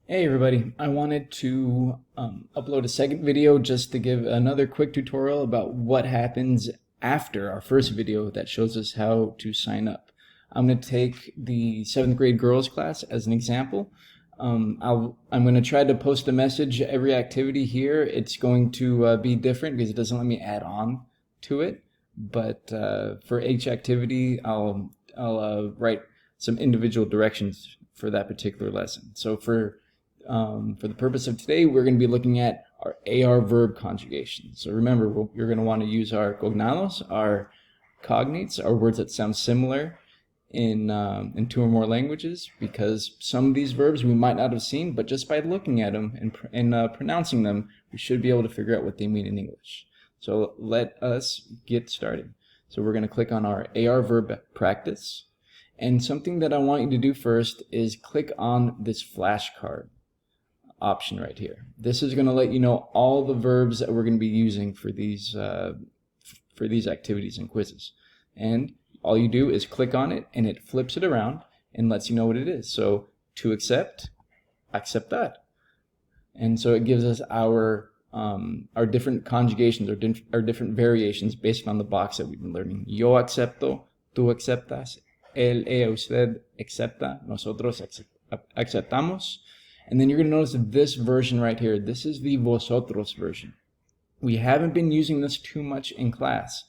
Hey everybody, I wanted to upload a second video just to give another quick tutorial about what happens after our first video that shows us how to sign up. I'm going to take the 7th grade girls class as an example. I'm going to try to post a message every activity here. It's going to be different because it doesn't let me add on to it, but for each activity I'll write some individual directions for that particular lesson. So for the purpose of today, we're going to be looking at our AR verb conjugation. So remember, you're going to want to use our cognados, our cognates, our words that sound similar in two or more languages, because some of these verbs we might not have seen, but just by looking at them and pronouncing them, we should be able to figure out what they mean in English. So let us get started. So we're going to click on our AR verb practice. And something that I want you to do first is click on this flashcard option right here. This is going to let you know all the verbs that we're going to be using for these activities and quizzes. And all you do is click on it and it flips it around and lets you know what it is. So to accept, accept that. And so it gives us our different conjugations or different variations based on the box that we've been learning. Yo acepto, tú aceptas, él, ella, usted acepta, nosotros aceptamos. And then you're going to notice this version right here. This is the vosotros version. We haven't been using this too much in class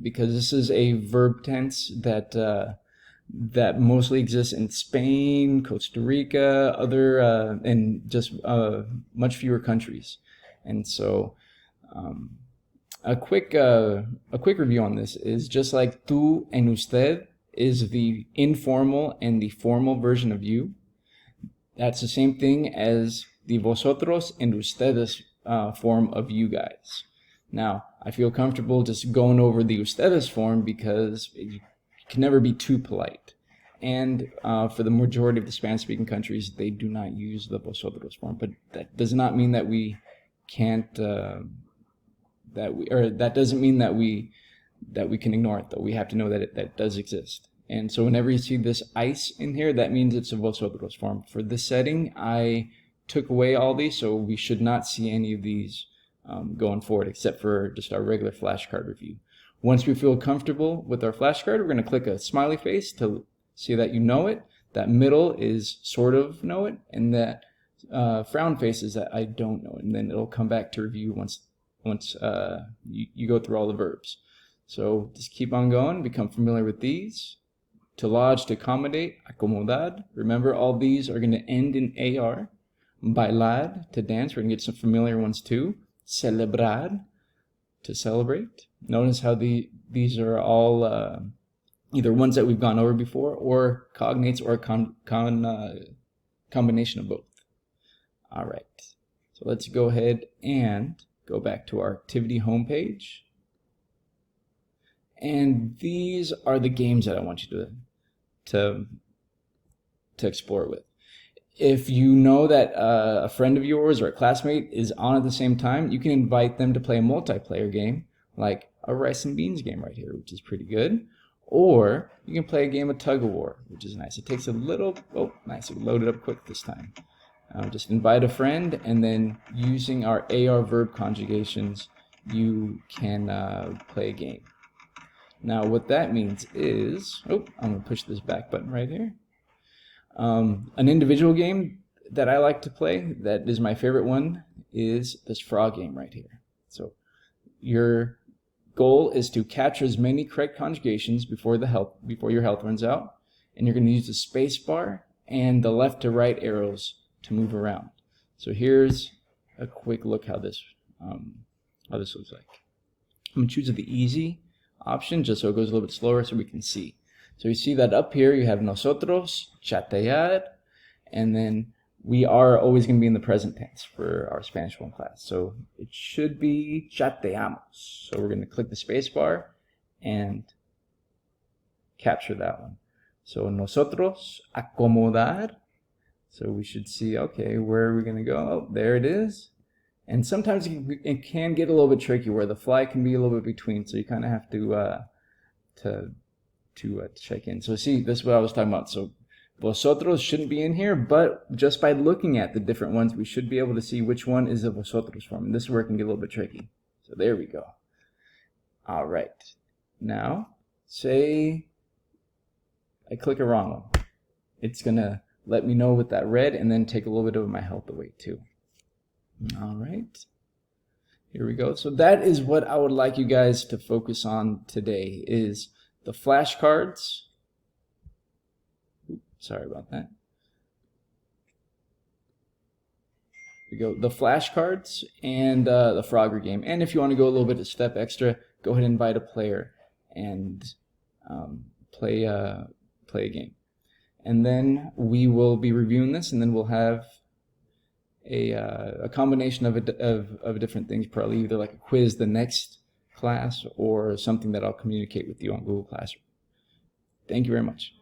because this is a verb tense that mostly exists in Spain, Costa Rica, and just much fewer countries. And so a quick review on this is just like tú and usted is the informal and the formal version of you. That's the same thing as the vosotros and ustedes form of you guys. Now, I feel comfortable just going over the ustedes form because you can never be too polite. And for the majority of the Spanish-speaking countries, they do not use the vosotros form. But that does not mean that we can't, that doesn't mean that we can ignore it, though. We have to know that it does exist. And so whenever you see this ice in here, that means it's a vosotros form. For this setting, I took away all these, so we should not see any of these going forward, except for just our regular flashcard review. Once we feel comfortable with our flashcard, we're going to click a smiley face to see that you know it. That middle is sort of know it, and that frown face is that I don't know it. And then it'll come back to review once you go through all the verbs. So just keep on going, become familiar with these. To lodge, to accommodate, acomodar. Remember, all these are going to end in AR. Bailar, to dance. We're going to get some familiar ones too. Celebrar, to celebrate. Notice how these are all either ones that we've gone over before or cognates or a combination of both. All right. So let's go ahead and go back to our activity homepage. And these are the games that I want you to explore with. If you know that a friend of yours or a classmate is on at the same time, you can invite them to play a multiplayer game, like a rice and beans game right here, which is pretty good. Or you can play a game of tug of war, which is nice. It takes a little, oh, nice, it loaded up quick this time. Just invite a friend, and then using our AR verb conjugations, you can play a game. Now, what that means is, I'm going to push this back button right here. An individual game that I like to play, that is my favorite one, is this frog game right here. So your goal is to capture as many correct conjugations before your health runs out, and you're going to use the space bar and the left to right arrows to move around. So here's a quick look how this looks like. I'm going to choose the easy option just so it goes a little bit slower so we can see. So you see that up here you have nosotros, chatear, and then we are always going to be in the present tense for our Spanish 1 class. So it should be chateamos. So we're going to click the space bar and capture that one. So nosotros, acomodar. So we should see, okay, where are we going to go? Oh, there it is. And sometimes it can get a little bit tricky where the fly can be a little bit between, so you kind of have to check in. So see, this is what I was talking about. So Vosotros shouldn't be in here, but just by looking at the different ones, we should be able to see which one is a vosotros form. And this is where it can get a little bit tricky. So there we go. All right. Now, say I click a wrong one. It's going to let me know with that red and then take a little bit of my health away too. All right. Here we go. So that is what I would like you guys to focus on today is the flashcards. Sorry about that. Here we go. The flashcards and the Frogger game. And if you want to go a little bit a step extra, go ahead and invite a player and play a game. And then we will be reviewing this, and then we'll have a combination of different things, probably either like a quiz the next class or something that I'll communicate with you on Google Classroom. Thank you very much.